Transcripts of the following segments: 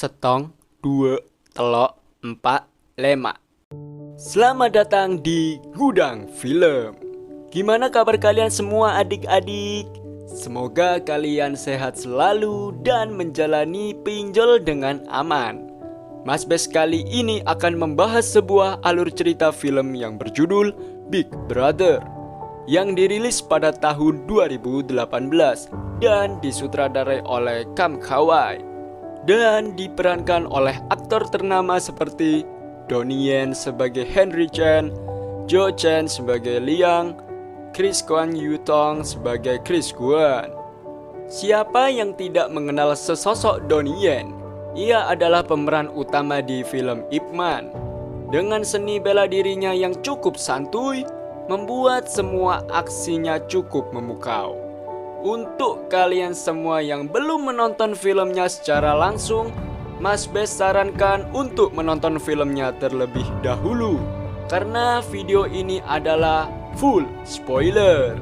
setong, dua, telok, empat, lima. Selamat datang di Gudang Film. Gimana kabar kalian semua adik-adik? Semoga kalian sehat selalu dan menjalani pinjol dengan aman. Mas Bes kali ini akan membahas sebuah alur cerita film yang berjudul Big Brother yang dirilis pada tahun 2018 dan disutradarai oleh Kam Kawai dan diperankan oleh aktor ternama seperti Donnie Yen sebagai Henry Chen, Joe Chen sebagai Liang, Chris Kwon Yutong sebagai Chris Kwon. Siapa yang tidak mengenal sesosok Donnie Yen? Ia adalah pemeran utama di film Ip Man. Dengan seni bela dirinya yang cukup santuy, membuat semua aksinya cukup memukau. Untuk kalian semua yang belum menonton filmnya secara langsung, Mas Bes sarankan untuk menonton filmnya terlebih dahulu, karena video ini adalah full spoiler.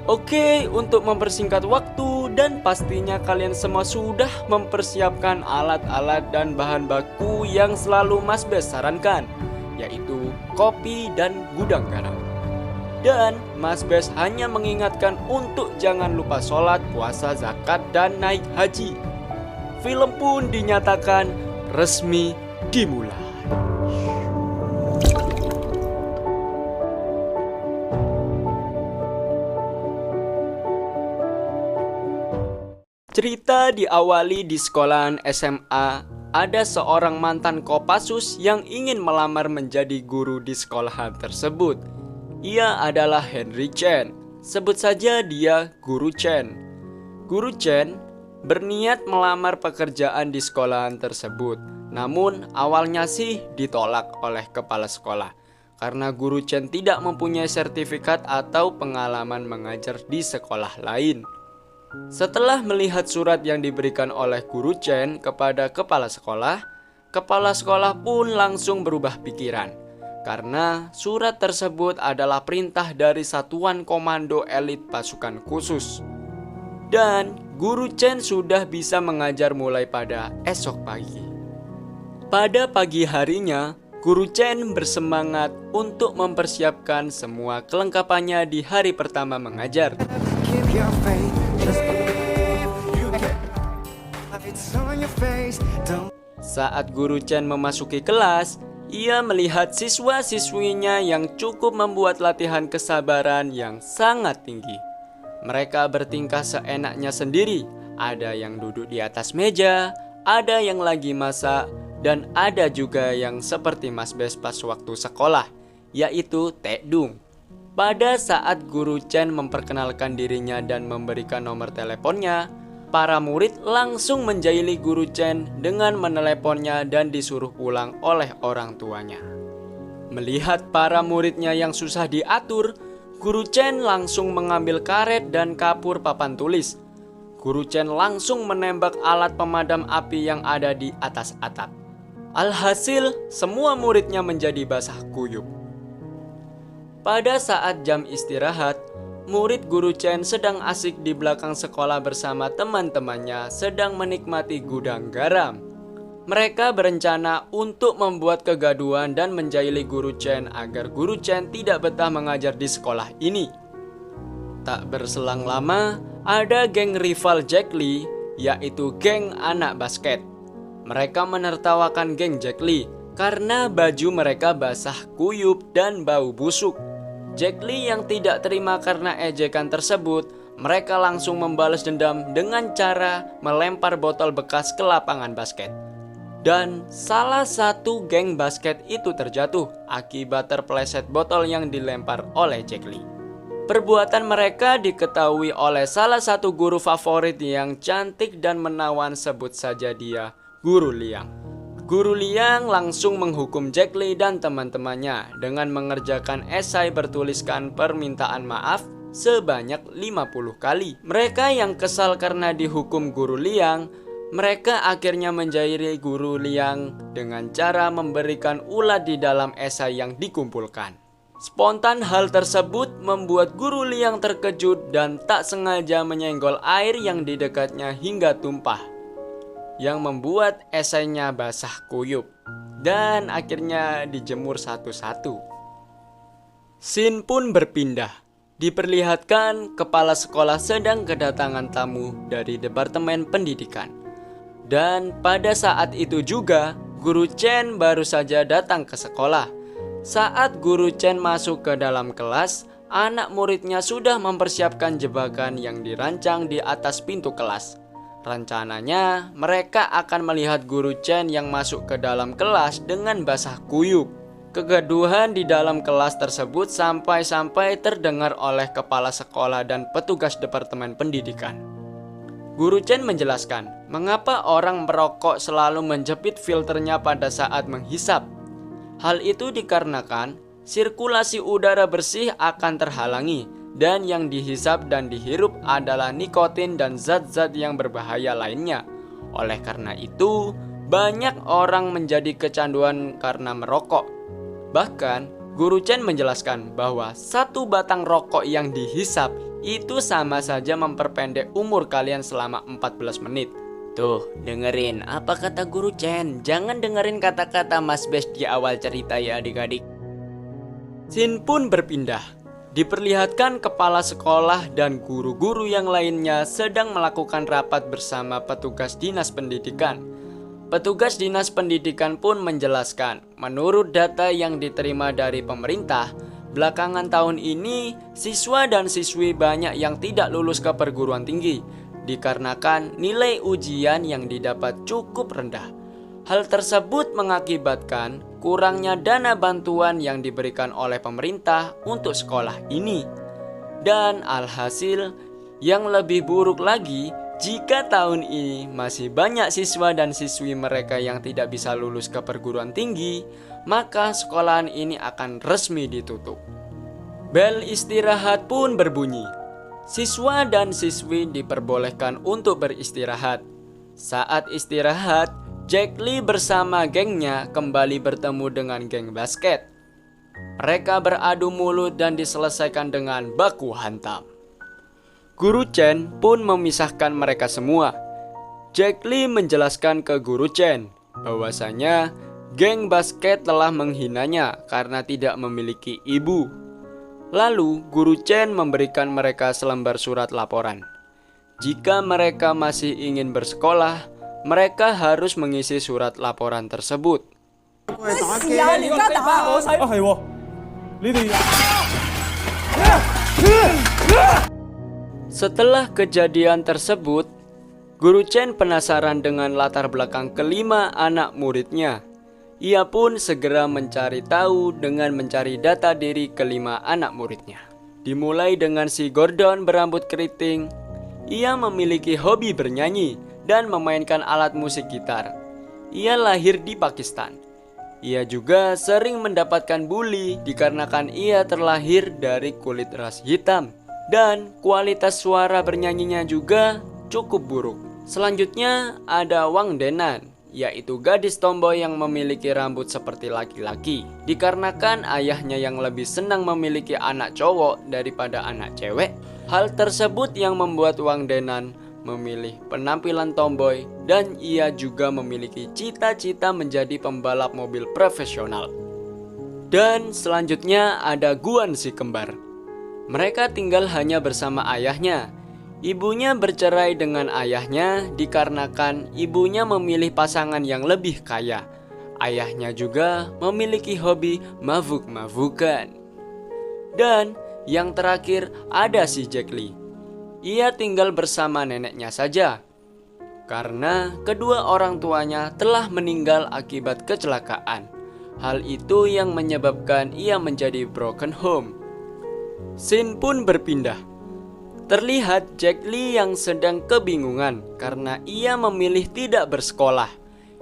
Oke, untuk mempersingkat waktu dan pastinya kalian semua sudah mempersiapkan alat-alat dan bahan baku yang selalu Mas Bes sarankan, yaitu kopi dan gudang garam. Dan Mas Bes hanya mengingatkan untuk jangan lupa sholat, puasa, zakat, dan naik haji. Film pun dinyatakan resmi dimulai. Cerita diawali di sekolahan SMA. Ada seorang mantan Kopassus yang ingin melamar menjadi guru di sekolahan tersebut. Ia adalah Henry Chen. Sebut saja dia Guru Chen. Guru Chen berniat melamar pekerjaan di sekolahan tersebut. Namun awalnya sih ditolak oleh kepala sekolah karena Guru Chen tidak mempunyai sertifikat atau pengalaman mengajar di sekolah lain. Setelah melihat surat yang diberikan oleh Guru Chen kepada kepala sekolah pun langsung berubah pikiran. Karena surat tersebut adalah perintah dari satuan komando elit pasukan khusus. Dan Guru Chen sudah bisa mengajar mulai pada esok pagi. Pada pagi harinya, Guru Chen bersemangat untuk mempersiapkan semua kelengkapannya di hari pertama mengajar. Saat Guru Chen memasuki kelas, ia melihat siswa-siswinya yang cukup membuat latihan kesabaran yang sangat tinggi. Mereka bertingkah seenaknya sendiri. Ada yang duduk di atas meja, ada yang lagi masak, dan ada juga yang seperti Mas Bes pas waktu sekolah, yaitu Taekdung. Pada saat Guru Chen memperkenalkan dirinya dan memberikan nomor teleponnya, para murid langsung menjahili Guru Chen dengan meneleponnya dan disuruh pulang oleh orang tuanya. Melihat para muridnya yang susah diatur, Guru Chen langsung mengambil karet dan kapur papan tulis. Guru Chen langsung menembak alat pemadam api yang ada di atas atap. Alhasil, semua muridnya menjadi basah kuyup. Pada saat jam istirahat, murid Guru Chen sedang asik di belakang sekolah bersama teman-temannya sedang menikmati gudang garam. Mereka berencana untuk membuat kegaduhan dan menjahili Guru Chen agar Guru Chen tidak betah mengajar di sekolah ini. Tak berselang lama, ada geng rival Jack Lee, yaitu geng anak basket. Mereka menertawakan geng Jack Lee karena baju mereka basah kuyup dan bau busuk. Jack Lee yang tidak terima karena ejekan tersebut, mereka langsung membalas dendam dengan cara melempar botol bekas ke lapangan basket. Dan salah satu geng basket itu terjatuh akibat terpeleset botol yang dilempar oleh Jack Lee. Perbuatan mereka diketahui oleh salah satu guru favorit yang cantik dan menawan, sebut saja dia Guru Liang. Guru Liang langsung menghukum Jack Lee dan teman-temannya dengan mengerjakan esai bertuliskan permintaan maaf sebanyak 50 kali. Mereka yang kesal karena dihukum Guru Liang, mereka akhirnya menjahili Guru Liang dengan cara memberikan ulat di dalam esai yang dikumpulkan. Spontan hal tersebut membuat Guru Liang terkejut dan tak sengaja menyenggol air yang di dekatnya hingga tumpah. yang membuat esainya basah kuyup dan akhirnya dijemur satu-satu. Scene pun berpindah. Diperlihatkan kepala sekolah sedang kedatangan tamu dari Departemen Pendidikan. Dan pada saat itu juga, Guru Chen baru saja datang ke sekolah. Saat Guru Chen masuk ke dalam kelas, anak muridnya sudah mempersiapkan jebakan yang dirancang di atas pintu kelas. Rencananya, mereka akan melihat Guru Chen yang masuk ke dalam kelas dengan basah kuyup. Kegaduhan di dalam kelas tersebut sampai-sampai terdengar oleh kepala sekolah dan petugas Departemen Pendidikan. Guru Chen menjelaskan mengapa orang merokok selalu menjepit filternya pada saat menghisap. Hal itu dikarenakan sirkulasi udara bersih akan terhalangi dan yang dihisap dan dihirup adalah nikotin dan zat-zat yang berbahaya lainnya. Oleh karena itu, banyak orang menjadi kecanduan karena merokok. Bahkan, Guru Chen menjelaskan bahwa satu batang rokok yang dihisap itu sama saja memperpendek umur kalian selama 14 menit. Tuh, dengerin apa kata Guru Chen. Jangan dengerin kata-kata Mas Bes di awal cerita ya adik-adik. Scene pun berpindah. Diperlihatkan kepala sekolah dan guru-guru yang lainnya sedang melakukan rapat bersama petugas dinas pendidikan. Petugas dinas pendidikan pun menjelaskan, menurut data yang diterima dari pemerintah, belakangan tahun ini siswa dan siswi banyak yang tidak lulus ke perguruan tinggi dikarenakan nilai ujian yang didapat cukup rendah. Hal tersebut mengakibatkan kurangnya dana bantuan yang diberikan oleh pemerintah untuk sekolah ini. Dan alhasil, yang lebih buruk lagi, jika tahun ini masih banyak siswa dan siswi mereka yang tidak bisa lulus ke perguruan tinggi, maka sekolahan ini akan resmi ditutup. Bel istirahat pun berbunyi. Siswa dan siswi diperbolehkan untuk beristirahat. Saat istirahat, Jack Lee bersama gengnya kembali bertemu dengan geng basket. Mereka beradu mulut dan diselesaikan dengan baku hantam. Guru Chen pun memisahkan mereka semua. Jack Lee menjelaskan ke Guru Chen bahwasanya geng basket telah menghinanya karena tidak memiliki ibu. Lalu Guru Chen memberikan mereka selembar surat laporan. Jika mereka masih ingin bersekolah, mereka harus mengisi surat laporan tersebut. Setelah kejadian tersebut, Guru Chen penasaran dengan latar belakang kelima anak muridnya. Ia pun segera mencari tahu dengan mencari data diri kelima anak muridnya. Dimulai dengan si Gordon berambut keriting. Ia memiliki hobi bernyanyi dan memainkan alat musik gitar. Ia lahir di Pakistan. Ia juga sering mendapatkan bully dikarenakan ia terlahir dari kulit ras hitam. Dan kualitas suara bernyanyinya juga cukup buruk. Selanjutnya ada Wang Denan, yaitu gadis tomboy yang memiliki rambut seperti laki-laki. Dikarenakan ayahnya yang lebih senang memiliki anak cowok daripada anak cewek. Hal tersebut yang membuat Wang Denan memilih penampilan tomboy dan ia juga memiliki cita-cita menjadi pembalap mobil profesional. Dan selanjutnya ada Guan si kembar. Mereka tinggal hanya bersama ayahnya. Ibunya bercerai dengan ayahnya dikarenakan ibunya memilih pasangan yang lebih kaya. Ayahnya juga memiliki hobi mabuk-mabukan. Dan yang terakhir ada si Jack Lee. Ia tinggal bersama neneknya saja. Karena kedua orang tuanya telah meninggal akibat kecelakaan. Hal itu yang menyebabkan ia menjadi broken home. Scene pun berpindah. Terlihat Jack Lee yang sedang kebingungan karena ia memilih tidak bersekolah.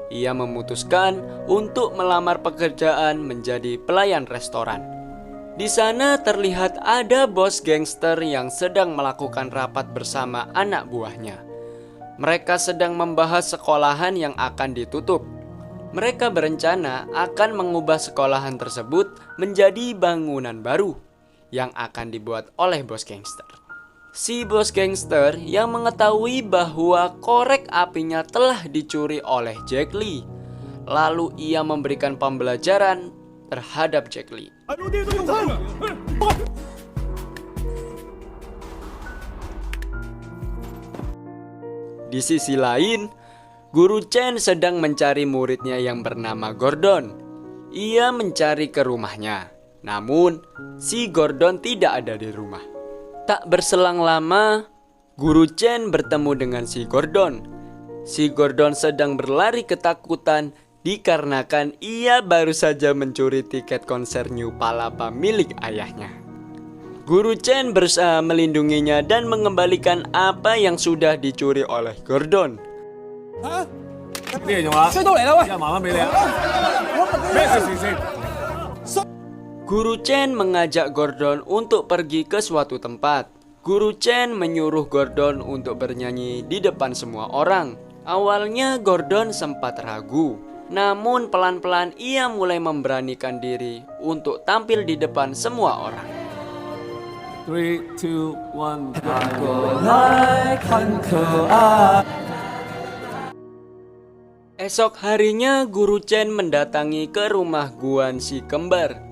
Ia memutuskan untuk melamar pekerjaan menjadi pelayan restoran. Di sana terlihat ada bos gangster yang sedang melakukan rapat bersama anak buahnya. Mereka sedang membahas sekolahan yang akan ditutup. Mereka berencana akan mengubah sekolahan tersebut menjadi bangunan baru yang akan dibuat oleh bos gangster. Si bos gangster yang mengetahui bahwa korek apinya telah dicuri oleh Jack Lee. Lalu ia memberikan pembelajaran terhadap Jack Lee. Di sisi lain, Guru Chen sedang mencari muridnya yang bernama Gordon. Ia mencari ke rumahnya, namun si Gordon tidak ada di rumah. Tak berselang lama, Guru Chen bertemu dengan si Gordon. Si Gordon sedang berlari ketakutan dikarenakan ia baru saja mencuri tiket konser New Palapa milik ayahnya. Guru Chen berusaha melindunginya dan mengembalikan apa yang sudah dicuri oleh Gordon. Guru Chen mengajak Gordon untuk pergi ke suatu tempat. Guru Chen menyuruh Gordon untuk bernyanyi di depan semua orang. Awalnya Gordon sempat ragu, namun pelan-pelan ia mulai memberanikan diri untuk tampil di depan semua orang. 3, 2, 1, Esok harinya Guru Chen mendatangi ke rumah Guan si kembar.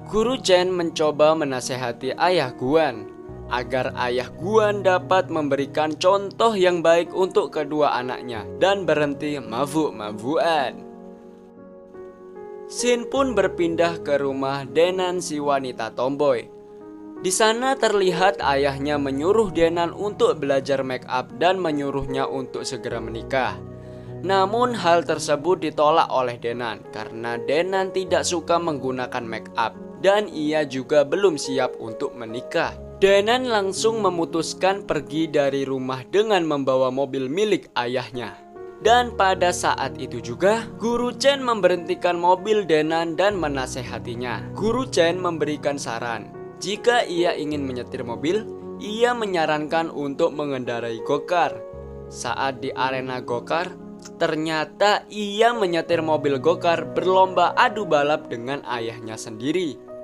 Guru Chen mencoba menasehati ayah Guan agar ayah Guan dapat memberikan contoh yang baik untuk kedua anaknya dan berhenti mabuk-mabukan. Sin pun berpindah ke rumah Denan si wanita tomboy. Di sana terlihat ayahnya menyuruh Denan untuk belajar make up dan menyuruhnya untuk segera menikah. Namun hal tersebut ditolak oleh Denan karena Denan tidak suka menggunakan make up dan ia juga belum siap untuk menikah. Denan langsung memutuskan pergi dari rumah dengan membawa mobil milik ayahnya. Dan pada saat itu juga, Guru Chen memberhentikan mobil Denan dan menasehatinya. Guru Chen memberikan saran, jika ia ingin menyetir mobil, ia menyarankan untuk mengendarai gokar. Saat di arena gokar, ternyata ia menyetir mobil gokar berlomba adu balap dengan ayahnya sendiri.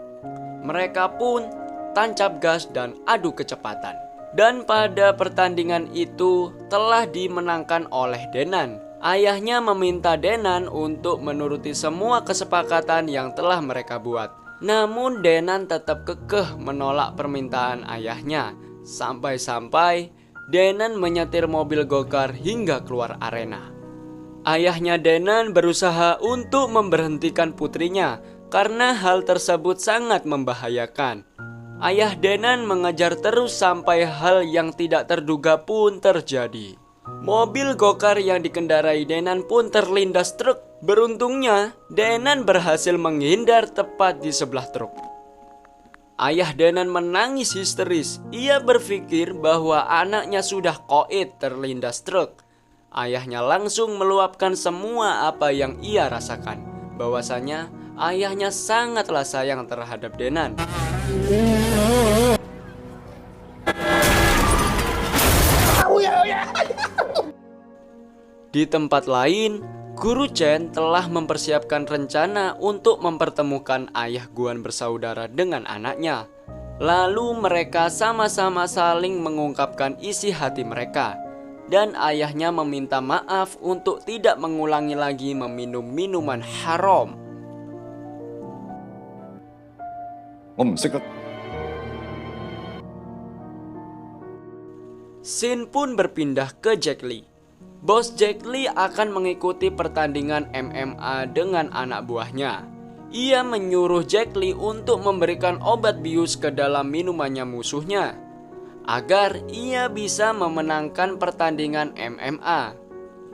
Mereka pun tancap gas dan adu kecepatan. Dan pada pertandingan itu telah dimenangkan oleh Denan. Ayahnya meminta Denan untuk menuruti semua kesepakatan yang telah mereka buat. Namun Denan tetap kekeh menolak permintaan ayahnya. Sampai-sampai Denan menyetir mobil gokar hingga keluar arena. Ayahnya Denan berusaha untuk memberhentikan putrinya karena hal tersebut sangat membahayakan. Ayah Denan mengejar terus sampai hal yang tidak terduga pun terjadi. Mobil gokar yang dikendarai Denan pun terlindas truk. Beruntungnya, Denan berhasil menghindar tepat di sebelah truk. Ayah Denan menangis histeris. Ia berpikir bahwa anaknya sudah koit terlindas truk. Ayahnya langsung meluapkan semua apa yang ia rasakan. Bahwasanya ayahnya sangatlah sayang terhadap Denan. Di tempat lain, Guru Chen telah mempersiapkan rencana untuk mempertemukan ayah Guan bersaudara dengan anaknya. Lalu mereka sama-sama saling mengungkapkan isi hati mereka. Dan ayahnya meminta maaf untuk tidak mengulangi lagi meminum minuman haram. Sin pun berpindah ke Jack Lee. Bos Jack Lee akan mengikuti pertandingan MMA dengan anak buahnya. Ia menyuruh Jack Lee untuk memberikan obat bius ke dalam minumannya musuhnya agar ia bisa memenangkan pertandingan MMA.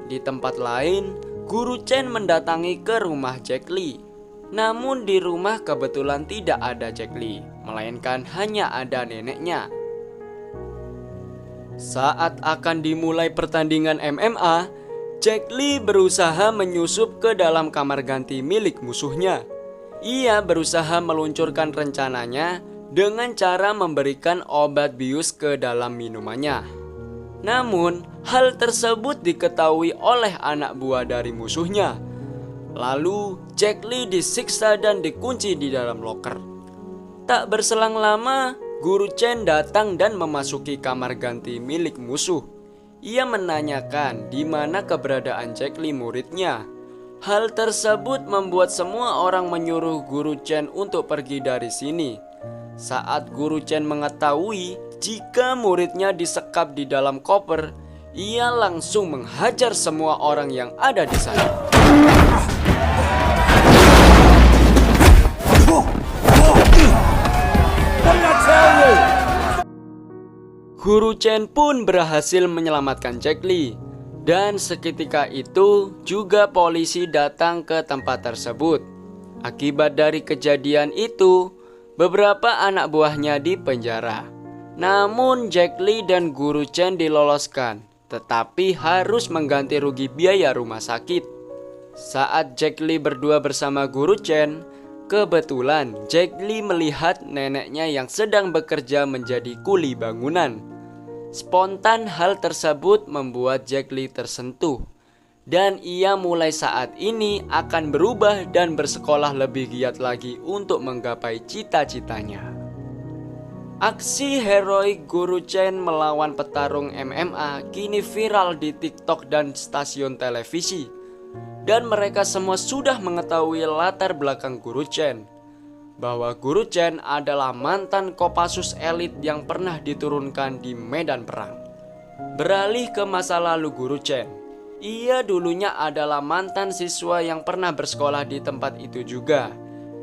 Di tempat lain, Guru Chen mendatangi ke rumah Jack Lee. Namun di rumah kebetulan tidak ada Jack Lee, melainkan hanya ada neneknya. Saat akan dimulai pertandingan MMA, Jack Lee berusaha menyusup ke dalam kamar ganti milik musuhnya. Ia berusaha meluncurkan rencananya dengan cara memberikan obat bius ke dalam minumannya. Namun, hal tersebut diketahui oleh anak buah dari musuhnya. Lalu, Jack Lee disiksa dan dikunci di dalam loker. Tak berselang lama, Guru Chen datang dan memasuki kamar ganti milik musuh. Ia menanyakan di mana keberadaan Jack Lee muridnya. Hal tersebut membuat semua orang menyuruh Guru Chen untuk pergi dari sini. Saat Guru Chen mengetahui jika muridnya disekap di dalam koper, ia langsung menghajar semua orang yang ada di sana. Guru Chen pun berhasil menyelamatkan Jack Lee. Dan seketika itu juga polisi datang ke tempat tersebut. Akibat dari kejadian itu, beberapa anak buahnya dipenjara. Namun Jack Lee dan Guru Chen diloloskan, tetapi harus mengganti rugi biaya rumah sakit. Saat Jack Lee berdua bersama Guru Chen, kebetulan Jack Lee melihat neneknya yang sedang bekerja menjadi kuli bangunan. Spontan hal tersebut membuat Jack Lee tersentuh, dan ia mulai saat ini akan berubah dan bersekolah lebih giat lagi untuk menggapai cita-citanya. Aksi heroik Guru Chen melawan petarung MMA kini viral di TikTok dan stasiun televisi. Dan mereka semua sudah mengetahui latar belakang Guru Chen. Bahwa Guru Chen adalah mantan Kopassus elit yang pernah diturunkan di medan perang. Beralih ke masa lalu Guru Chen, ia dulunya adalah mantan siswa yang pernah bersekolah di tempat itu juga.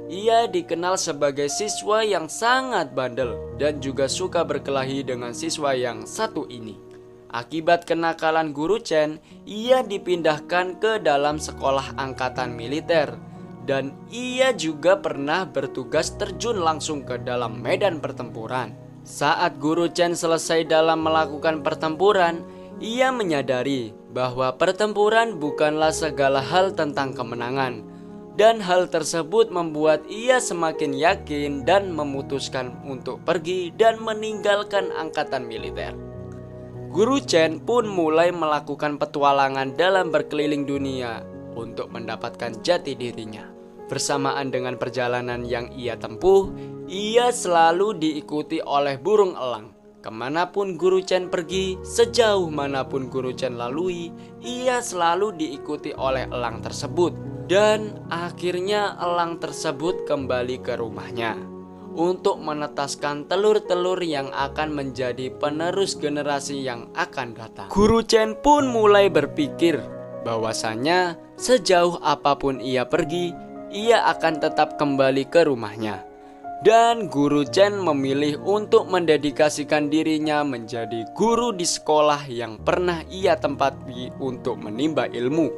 Ia dikenal sebagai siswa yang sangat bandel dan juga suka berkelahi dengan siswa yang satu ini. Akibat kenakalan Guru Chen, ia dipindahkan ke dalam sekolah angkatan militer. Dan ia juga pernah bertugas terjun langsung ke dalam medan pertempuran. Saat Guru Chen selesai dalam melakukan pertempuran, ia menyadari bahwa pertempuran bukanlah segala hal tentang kemenangan. Dan hal tersebut membuat ia semakin yakin dan memutuskan untuk pergi dan meninggalkan angkatan militer. Guru Chen pun mulai melakukan petualangan dalam berkeliling dunia untuk mendapatkan jati dirinya. Bersamaan dengan perjalanan yang ia tempuh, ia selalu diikuti oleh burung elang. Kemanapun Guru Chen pergi, sejauh manapun Guru Chen lalui, ia selalu diikuti oleh elang tersebut. Dan akhirnya elang tersebut kembali ke rumahnya untuk menetaskan telur-telur yang akan menjadi penerus generasi yang akan datang. Guru Chen pun mulai berpikir bahwasanya sejauh apapun ia pergi, ia akan tetap kembali ke rumahnya. Dan Guru Chen memilih untuk mendedikasikan dirinya menjadi guru di sekolah yang pernah ia tempati untuk menimba ilmu.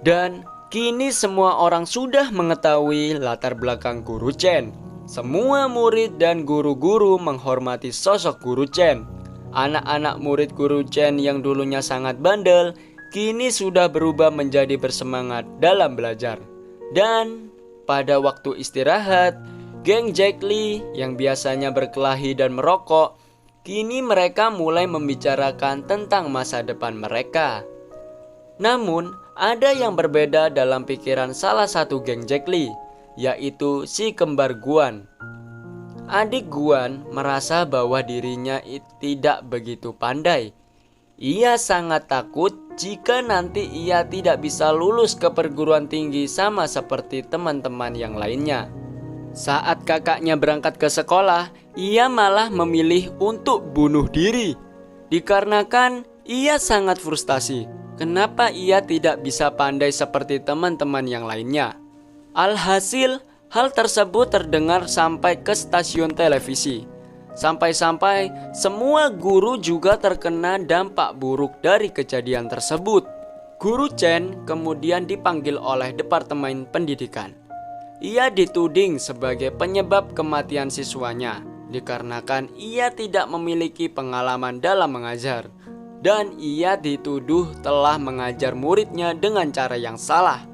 Dan kini semua orang sudah mengetahui latar belakang Guru Chen. Semua murid dan guru-guru menghormati sosok Guru Chen. Anak-anak murid Guru Chen yang dulunya sangat bandel, kini sudah berubah menjadi bersemangat dalam belajar. Dan pada waktu istirahat, geng Jack Lee yang biasanya berkelahi dan merokok, kini mereka mulai membicarakan tentang masa depan mereka. Namun, ada yang berbeda dalam pikiran salah satu geng Jack Lee, yaitu si kembar Guan. Adik Guan merasa bahwa dirinya tidak begitu pandai. Ia sangat takut jika nanti ia tidak bisa lulus ke perguruan tinggi sama seperti teman-teman yang lainnya. Saat kakaknya berangkat ke sekolah, ia malah memilih untuk bunuh diri. Dikarenakan ia sangat frustasi, kenapa ia tidak bisa pandai seperti teman-teman yang lainnya. Alhasil, hal tersebut terdengar sampai ke stasiun televisi. Sampai-sampai semua guru juga terkena dampak buruk dari kejadian tersebut. Guru Chen kemudian dipanggil oleh Departemen Pendidikan. Ia dituding sebagai penyebab kematian siswanya, dikarenakan ia tidak memiliki pengalaman dalam mengajar. Dan ia dituduh telah mengajar muridnya dengan cara yang salah.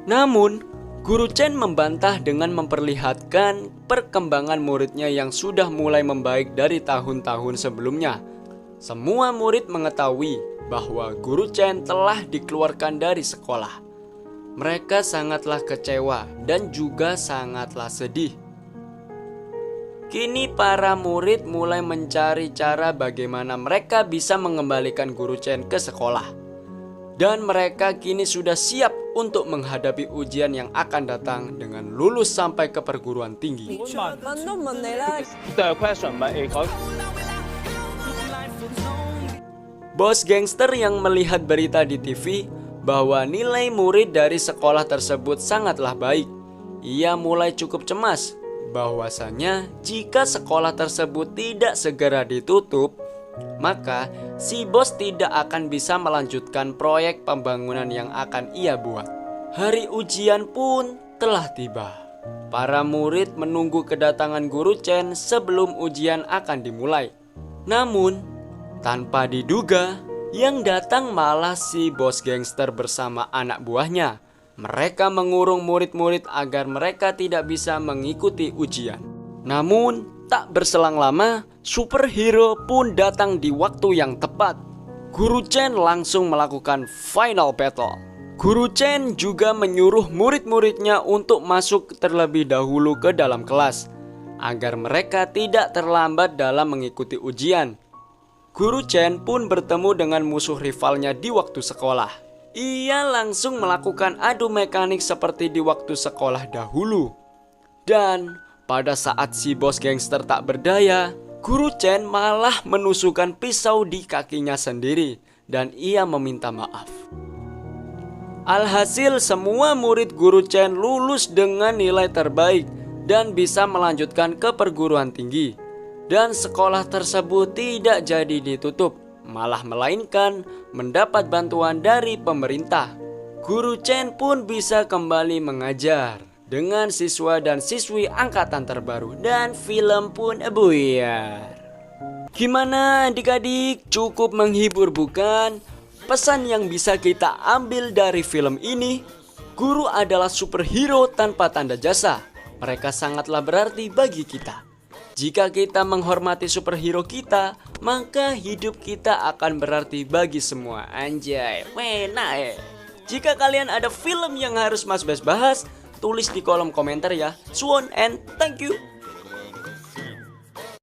Namun, Guru Chen membantah dengan memperlihatkan perkembangan muridnya yang sudah mulai membaik dari tahun-tahun sebelumnya. Semua murid mengetahui bahwa Guru Chen telah dikeluarkan dari sekolah. Mereka sangatlah kecewa dan juga sangatlah sedih. Kini para murid mulai mencari cara bagaimana mereka bisa mengembalikan Guru Chen ke sekolah. Dan mereka kini sudah siap untuk menghadapi ujian yang akan datang dengan lulus sampai ke perguruan tinggi. Bos gangster yang melihat berita di TV bahwa nilai murid dari sekolah tersebut sangatlah baik, ia mulai cukup cemas bahwasanya jika sekolah tersebut tidak segera ditutup, maka si bos tidak akan bisa melanjutkan proyek pembangunan yang akan ia buat. Hari ujian pun telah tiba. Para murid menunggu kedatangan Guru Chen sebelum ujian akan dimulai. Namun, tanpa diduga, yang datang malah si bos gangster bersama anak buahnya. Mereka mengurung murid-murid agar mereka tidak bisa mengikuti ujian. Namun, tak berselang lama, superhero pun datang di waktu yang tepat. Guru Chen langsung melakukan final battle. Guru Chen juga menyuruh murid-muridnya untuk masuk terlebih dahulu ke dalam kelas, agar mereka tidak terlambat dalam mengikuti ujian. Guru Chen pun bertemu dengan musuh rivalnya di waktu sekolah. Ia langsung melakukan adu mekanik seperti di waktu sekolah dahulu. Dan pada saat si bos gangster tak berdaya, Guru Chen malah menusukkan pisau di kakinya sendiri dan ia meminta maaf. Alhasil semua murid Guru Chen lulus dengan nilai terbaik dan bisa melanjutkan ke perguruan tinggi. Dan sekolah tersebut tidak jadi ditutup, malah melainkan mendapat bantuan dari pemerintah. Guru Chen pun bisa kembali mengajar dengan siswa dan siswi angkatan terbaru dan film pun buyar. Gimana adik-adik, cukup menghibur bukan? Pesan yang bisa kita ambil dari film ini, guru adalah superhero tanpa tanda jasa. Mereka sangatlah berarti bagi kita. Jika kita menghormati superhero kita, maka hidup kita akan berarti bagi semua. Anjay, wena. Jika kalian ada film yang harus Mas Bas bahas, tulis di kolom komentar ya. Suwon and thank you.